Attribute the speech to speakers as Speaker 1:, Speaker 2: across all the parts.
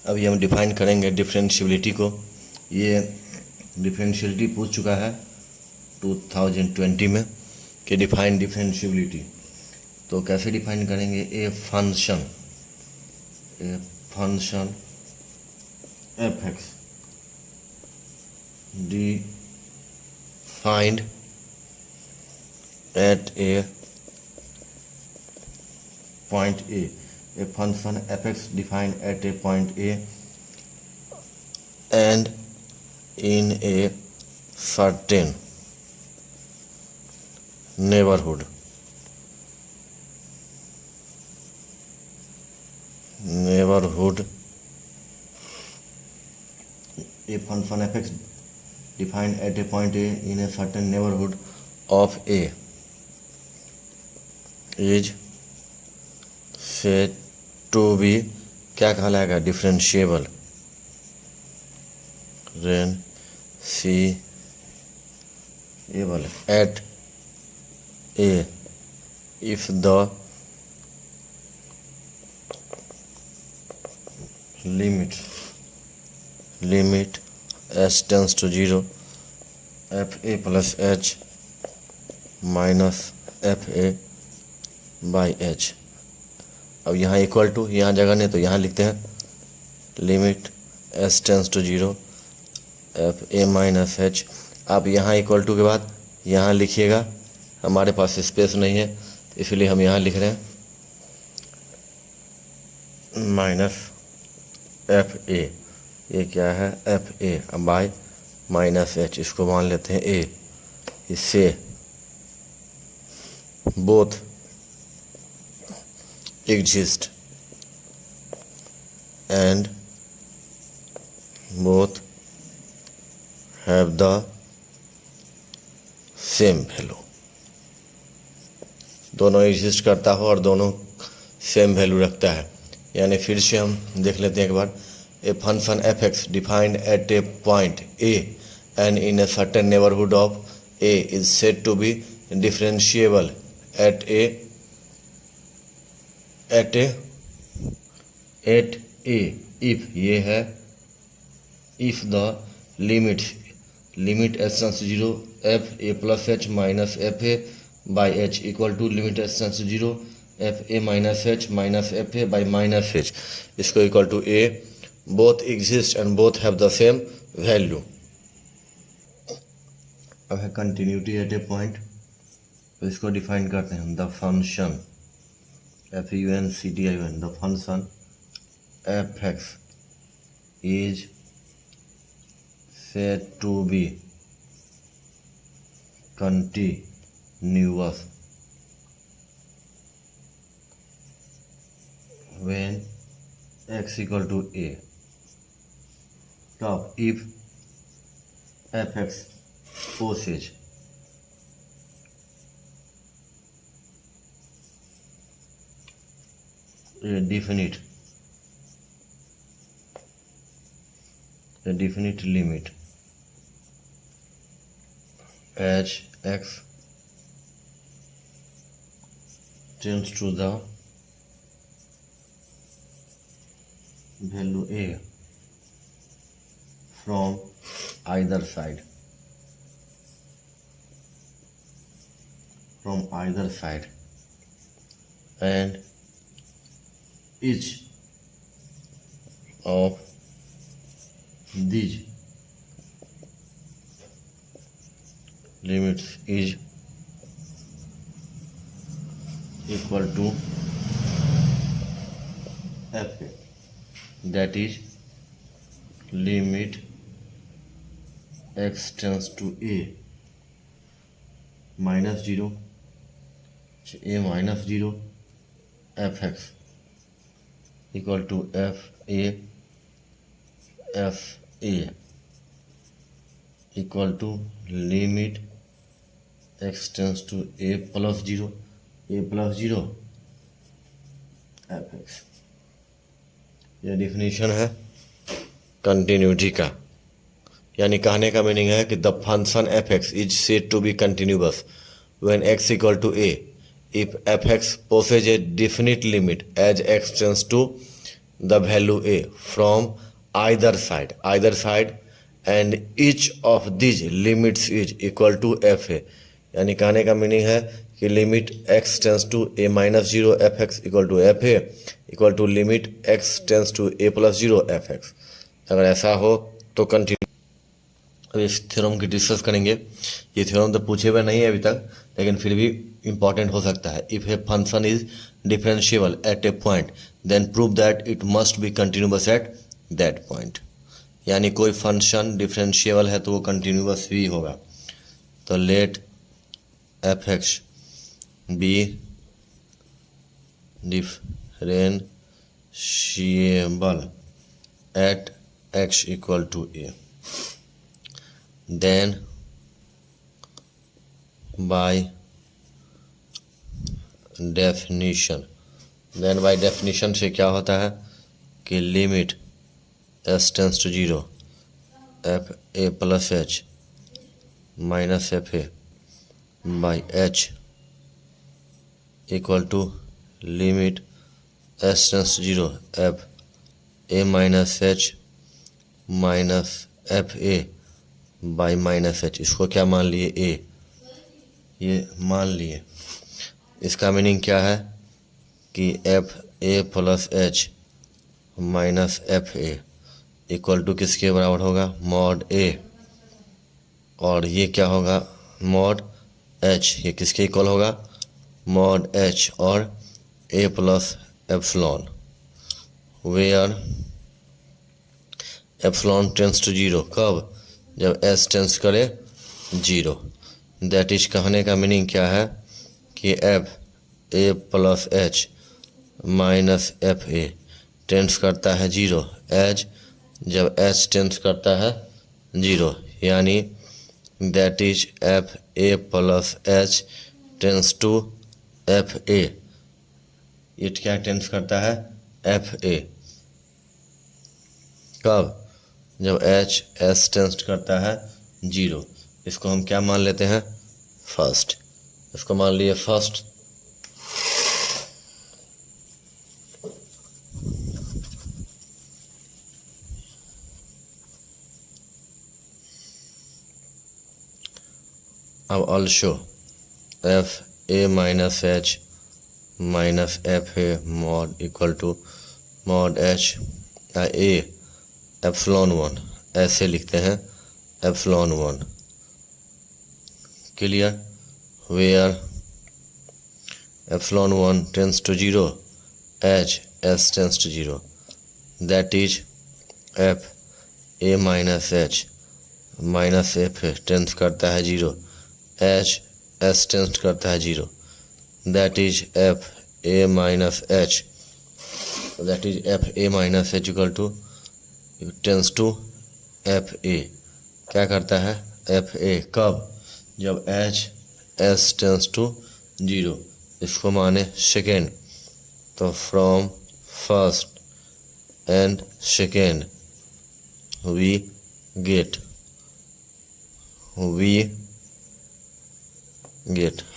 Speaker 1: अभी हम डिफाइन करेंगे डिफरेंशियबिलिटी को। ये डिफरेंशियबिलिटी पूछ चुका है 2020 में कि डिफाइन डिफरेंशियबिलिटी। तो कैसे डिफाइन करेंगे? ए function f x defined at A point A, a function f(x) defined at a point A and in a certain neighborhood. A function f(x) defined at a point A in a certain neighborhood of A is said to be क्या कहलाएगा? Differentiable at a if the limit h tends to 0 f a plus h minus f a by h. अब यहाँ equal to, यहाँ जगह नहीं तो यहाँ लिखते हैं limit s tends to 0 f a minus h. आप यहाँ इक्वल टू के बाद यहाँ लिखिएगा, हमारे पास स्पेस नहीं है इसलिए हम यहाँ लिख रहे हैं माइनस एफ ए। ये क्या है? F a by minus h, इसको मान लेते हैं ए। इससे both exist and both have the same value। दोनों एग्जिस्ट करता हो और दोनों सेम वैल्यू रखता है। यानी फिर से हम देख लेते हैं एक बार। A function f x defined at a point a and in a certain neighbourhood of a is said to be differentiable at a if ये है if the limit h tends to 0 f a plus h minus f a by h equal to limit h tends to 0 f a minus f a by minus h, इसको equal to a. Both exist and both have the same value. अब है continuity at a point, तो इसको define करते हैं। The function function the function f(x) is said to be continuous when x equal to a। Top if f(x) possesses a definite limit as x tends to the value a from either side and each of these limits is equal to f(a), that is limit x tends to a minus 0 f(x) equal to f a equal to limit x tends to a plus 0 f(x). यह definition है continuity का। यानी कहने का meaning है कि the function f x is said to be continuous when x equal to a if f x possesses a definite limit as x tends to the value a from either side and each of these limits is equal to f a। यानी कहने का meaning है कि limit x tends to a minus zero f x equal to f a equal to limit x tends to a plus zero f x. अगर ऐसा हो तो continue इस थ्योरम की डिस्कस करेंगे। ये थ्योरम तो पूछे हुए नहीं है अभी तक, लेकिन फिर भी इंपॉर्टेंट हो सकता है। If a function is differentiable at a point then prove that it must be continuous at that point. यानी कोई फंक्शन डिफरेंशिएबल है तो वो कंटिन्यूअस ही होगा। तो let f x be differentiable at x equal to a, then by definition से क्या होता है कि limit s tends to zero f a plus h minus f a by h equal to limit s tends to zero f a minus h minus f a by minus h. इसको क्या मान लिए a, ये मान लिए। इसका meaning क्या है कि f a plus h minus f a equal to किसके बराबर होगा मॉड ए, और ये क्या होगा मॉड एच, ये किसके इक्वल होगा मॉड एच और a plus epsilon, where epsilon tends to zero. कब? जब एस टेंस करे जीरो। दैट इज कहने का मीनिंग क्या है कि f a plus h minus f a tends करता है जीरो एज जब एच टेंस करता है जीरो। यानी that is f a plus h tends to f a. It क्या टेंस करता है एफ ए। कब? जब एच एस टेंस करता है जीरो। इसको हम क्या मान लेते हैं फर्स्ट। इसको मान लिए फर्स्ट। अब also f a minus h minus f a mod equal to mod h a epsilon one, ऐसे लिखते हैं epsilon one. Clear? Where epsilon one tends to zero h s tends to zero. That is f a minus h minus f a tends करता है zero h s tends करता है zero. That is f a minus h, that is f a minus h equal to tense to f a. क्या करता है f a. कब? जब h s tends to zero. इसको माने सेकेंड। तो from first and second we get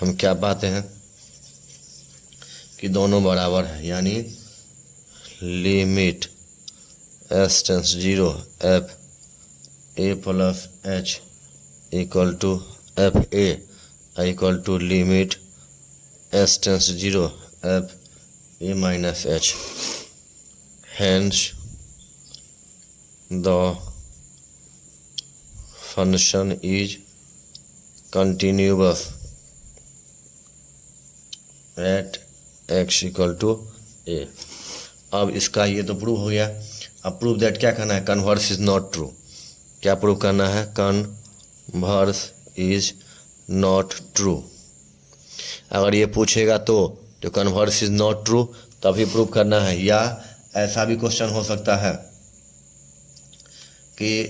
Speaker 1: हम क्या पाते हैं कि दोनों बराबर है। यानी limit s tends zero f a plus h equal to f a equal to limit s tends zero f a minus h. Hence the function is continuous at x equal to a. अब इसका ये तो prove हो गया। अब prove that क्या करना है कन्वर्स इज नॉट ट्रू। क्या प्रूव करना है कन्वर्स इज नॉट ट्रू। अगर ये पूछेगा तो कन्वर्स इज नॉट ट्रू तभी प्रूव करना है। या ऐसा भी क्वेश्चन हो सकता है कि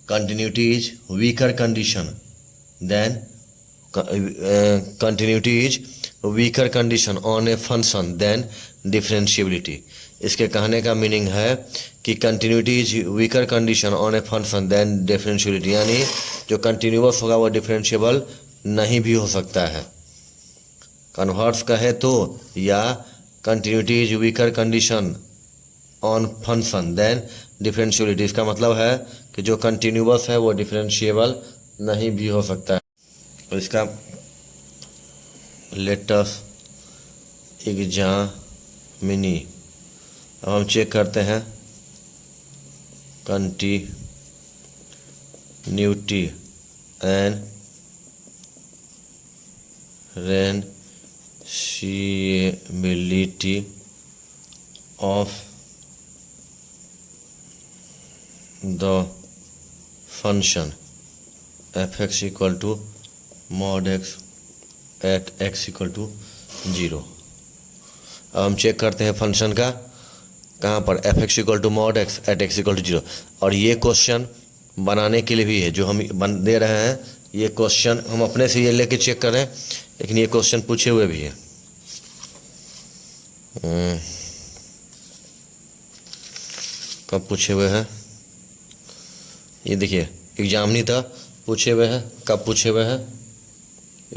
Speaker 1: continuity is weaker condition than continuity is weaker condition on a function than differentiability. इसके कहने का मीनिंग है कि continuity is weaker condition on a function than differentiability. यानी जो कंटिन्यूअस होगा वो डिफरेंशिएबल नहीं भी हो सकता है। कन्वर्स कहे तो या continuity is weaker condition on function than differentiability. इसका मतलब है कि जो कंटिन्यूअस है वो डिफरेंशिएबल नहीं भी हो सकता है। तो इसका लेटेस्ट एग्जामिनी। अब हम चेक करते हैं continuity and differentiability of the function f x equal to mod x at x equal to 0। अब हम चेक करते हैं फंक्शन का कहाँ पर, f x equal to mod x at x equal to 0। और ये क्वेश्चन बनाने के लिए भी है जो हम दे रहे हैं, ये क्वेश्चन हम अपने से ये लेके चेक कर रहे हैं, लेकिन ये क्वेश्चन पूछे हुए भी है। कब पूछे हुए हैं, ये देखिए एग्जामिनी था, पूछे हुए हैं। कब पूछे हुए हैं,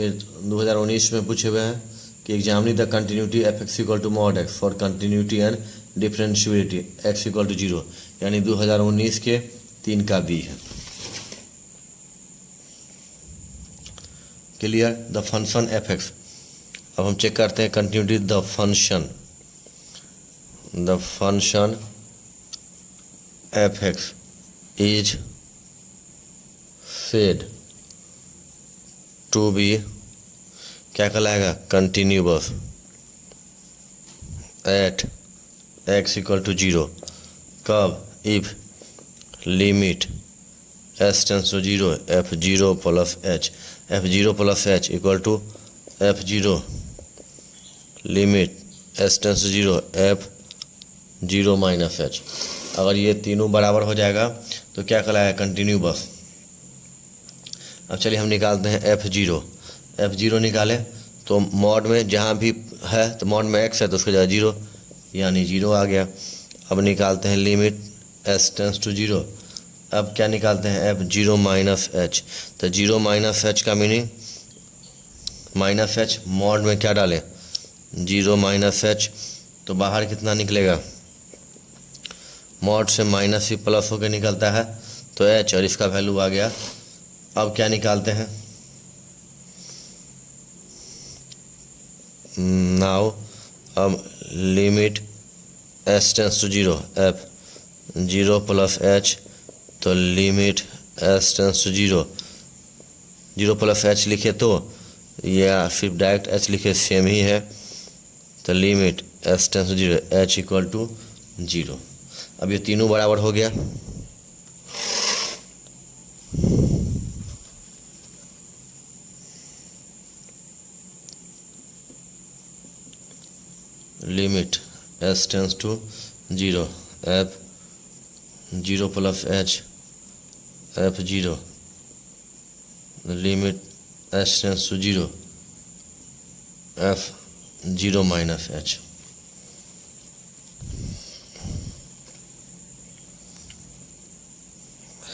Speaker 1: ये 2019 में पूछे हुए हैं कि examine the continuity f x equal to mod x for continuity and differentiability x equal to 0, यानी 2019 के 3 का बी है। Clear. The function f x. अब हम चेक करते हैं continuity the function f x is said to be, क्या कहलाएगा, continuous at x equal to 0। कब, if limit s tends to 0 f 0 plus h, f 0 plus h equal to f 0 limit s tends to 0 f 0 minus h. अगर ये तीनों बराबर हो जाएगा तो क्या कहलाएगा, कंटिन्यूअस। अब चलिए हम निकालते हैं एफ 0 निकालें तो मॉड में जहाँ भी है तो मॉड में एक्स है तो उसका जगह 0, यानी 0 आ गया। अब निकालते हैं लिमिट एस टेंस टू 0। अब क्या निकालते हैं, एफ 0 माइनस एच। तो 0 माइनस एच का मीनिंग माइनस एच, मॉड में क्या डालें, 0 माइनस एच, तो बाहर कितना निकलेगा, मॉड से माइनस ही प्लस होकर निकलता है तो एच, और इसका वैल्यू आ गया। अब क्या निकालते हैं, नाउ अब limit s tends to 0 f 0 plus h, तो limit s tends to 0 plus h लिखे तो, या सिर्फ डायरेक्ट एच लिखे सेम ही है, तो limit s tends to 0 h equal to 0। अब ये तीनों बराबर हो गया। Limit s tends to 0 f 0 plus h f 0 limit s tends to 0 f 0 minus h.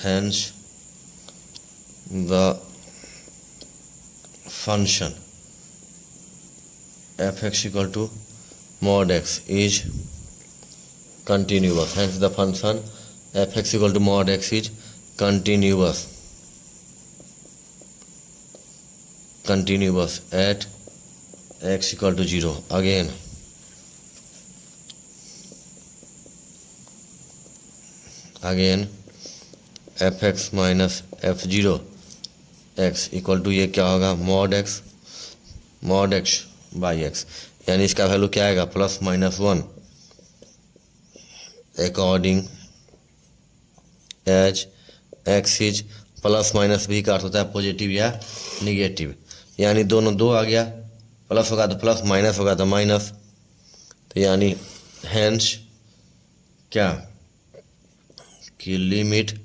Speaker 1: Hence the function f(x) equal to mod x is continuous. Hence the function f(x) equal to mod x is continuous at x equal to 0. Again f(x) minus f(0) x equal to ये क्या होगा, mod x by x, यानी इसका value क्या आएगा, plus minus 1 according as x इज, plus minus भी का अर्थ होता है पॉजिटिव या निगेटिव, यानी दोनों 2 आ गया, प्लस होगा तो प्लस, माइनस होगा तो माइनस, तो यानी हैंस क्या कि limit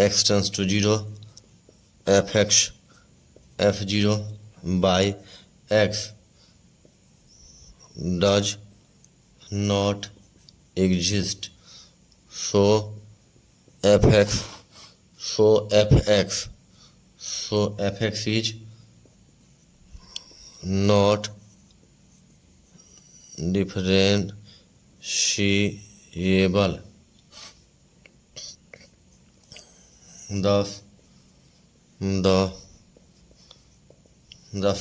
Speaker 1: x tends to 0 f(x) f(0) by x does not exist, so f(x) is not differentiable, thus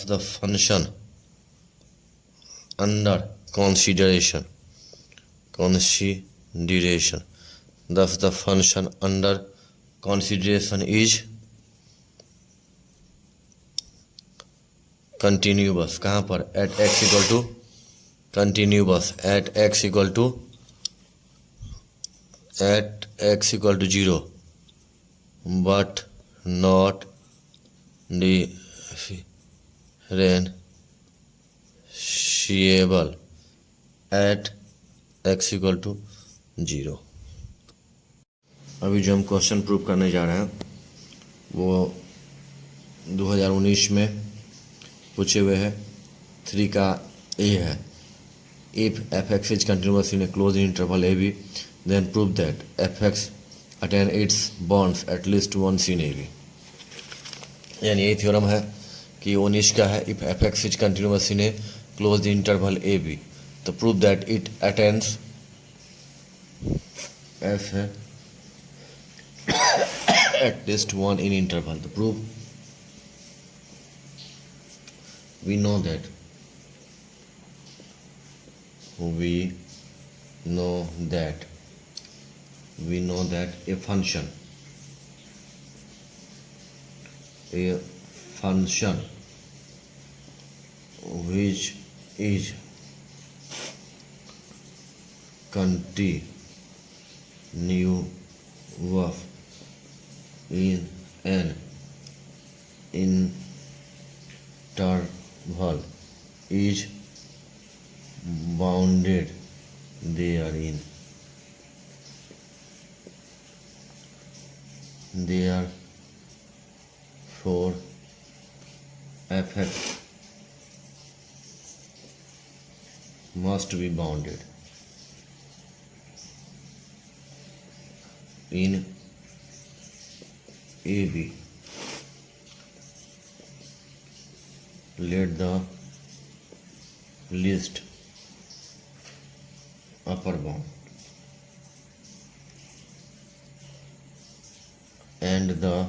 Speaker 1: the function under consideration, thus the function under consideration is continuous. कहाँ पर? at x equal to continuous, at x equal to 0, but not differentiable at x equal to 0. अभी जो हम question prove करने जा रहे हैं वो 2019 में पूछे हुए हैं। 3 का ए है, if fx is continuous in a closed interval ab, then prove that fx attain its bonds at least once in ab. यानी ये थ्योरम है कि 19 का है, if fx is continuous in a closed interval ab, तो prove that it attains f है at least one in interval. तो prove we know that a function which is continuous in an interval is bounded therein. Therefore, fx must be bounded in AB. Let the least upper bound and the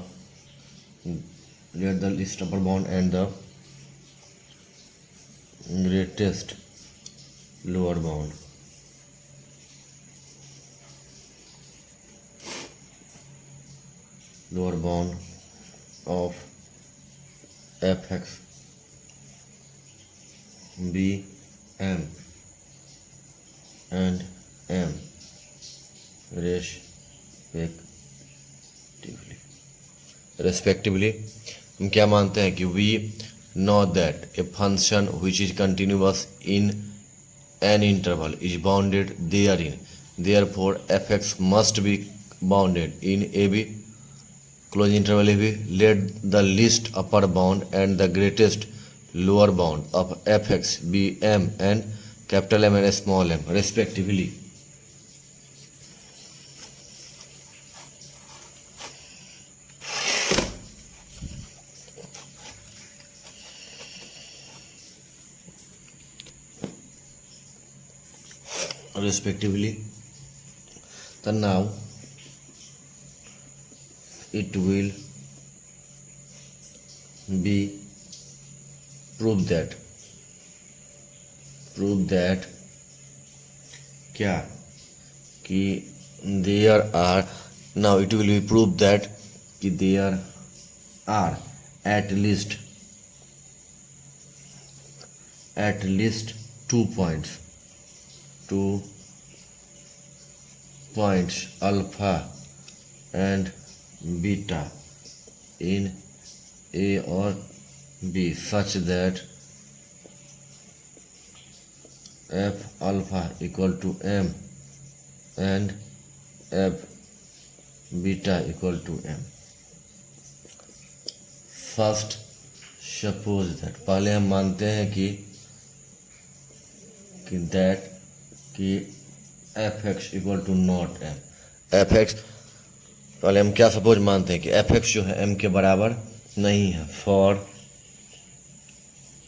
Speaker 1: greatest lower bound of fx be m and m respectively. हम क्या मानते हैं कि we know that a function which is continuous in an interval is bounded therein. Therefore, fx must be bounded in AB, closed interval AB. Let the least upper bound and the greatest lower bound of fx be m and capital M and small m respectively. Then now it will be prove that क्या कि there are, now it will be prove that कि there are at least 2 points alpha and beta in A or B such that f alpha equal to m and f beta equal to m. First suppose that, पहले हम मानते हैं कि fx equal to not m. fx पहले हम क्या suppose मानते हैं कि fx जो है m के बराबर नहीं है for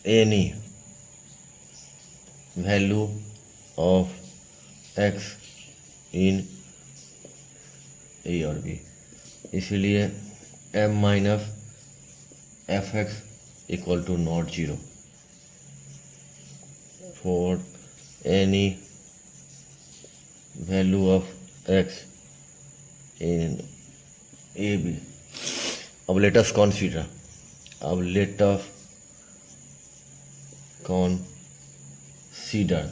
Speaker 1: any value of x in a और बी। इसीलिए m minus f x equal to not zero for any value of x in a b. अब लेट अस कंसीडर, अब let us consider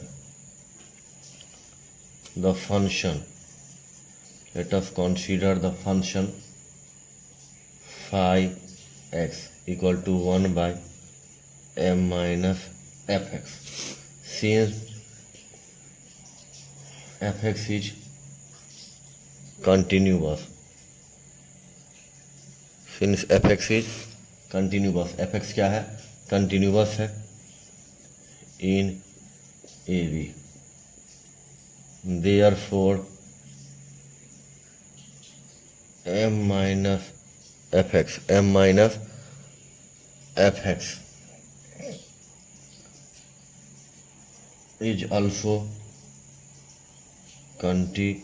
Speaker 1: the function, let us consider the function phi x equal to 1 by m minus fx. Since fx is continuous, since fx is continuous, fx क्या है, continuous है in AB, therefore m minus fx is also continuous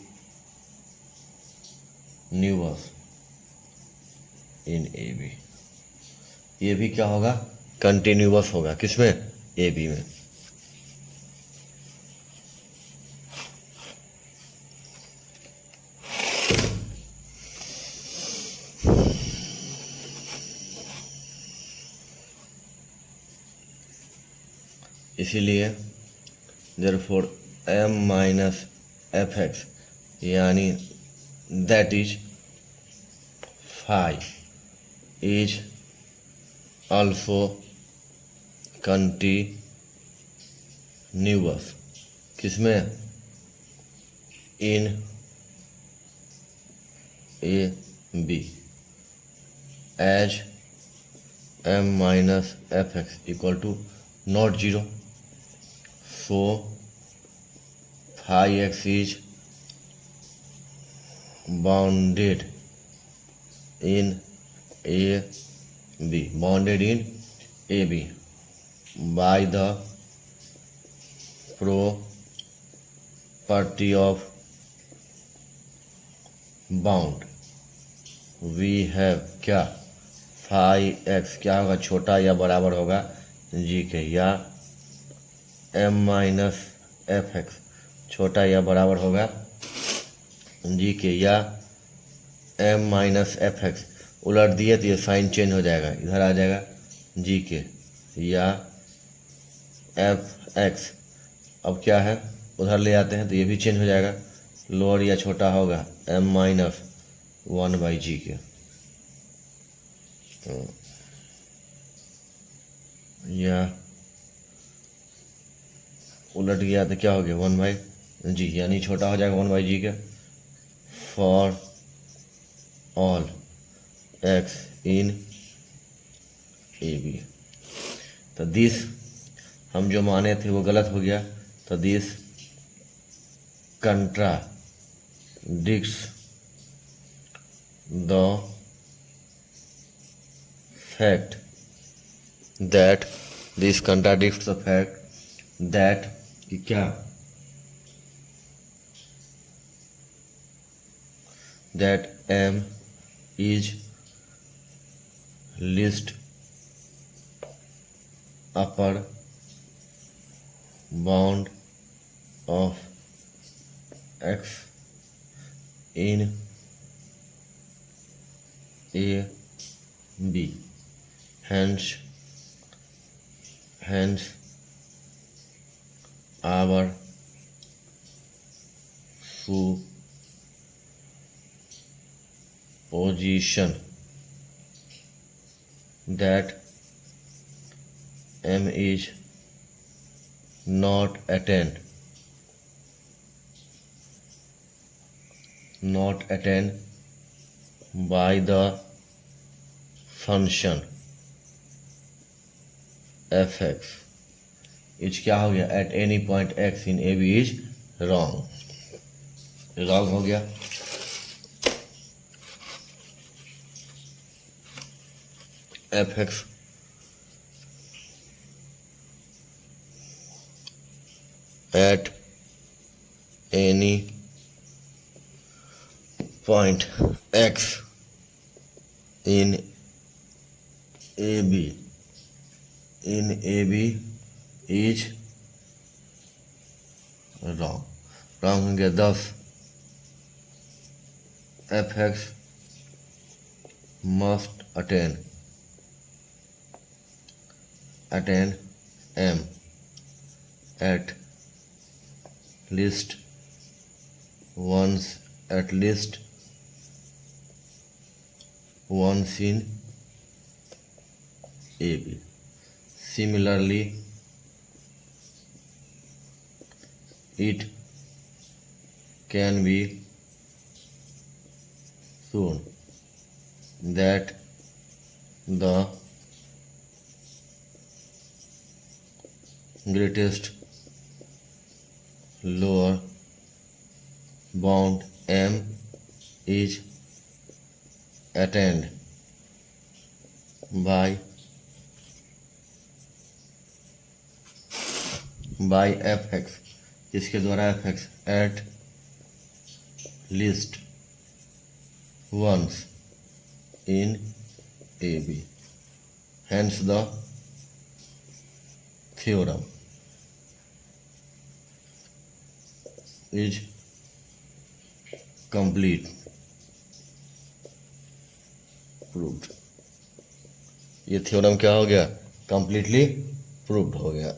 Speaker 1: in AB। ये भी क्या होगा, continuous होगा, किसमें, AB में। इसीलिए therefore m minus f x यानी that is phi is also continuous, किसमें, in a b, as m minus f x equal to not zero, so phi x is bounded in AB, bounded in AB by the property of bound। we have क्या, phi x क्या होगा, छोटा या बराबर होगा g के, या m minus f x छोटा या बराबर होगा जी के, या m माइनस एफ एक्स उलट दिए तो ये साइन चेंज हो जाएगा, इधर आ जाएगा जी के, या एफ एक्स अब क्या है उधर ले आते हैं तो ये भी चेंज हो जाएगा, लोअर या छोटा होगा m माइनस 1 बाई जी के। तो या उलट गया तो क्या हो गया 1 बाई जी, यानी छोटा हो जाएगा 1 बाई जी के, for all x in a b. तो दिस हम जो माने थे वो गलत हो गया, तो this contradicts the fact that, this contradicts the fact that कि क्या, that m is least upper bound of x in A B, hence our supposition that m is not attained by the function fx is क्या हो गया, at any point x in a b is wrong हो गया। F x at any point x in AB is wrong होंगे 10 fx must attain m at least once in AB. Similarly, it can be shown that the greatest lower bound M is attained by fx, जिसके द्वारा fx at least once in AB. Hence the theorem is complete proved. ये theorem क्या हो गया? Completely proved हो गया.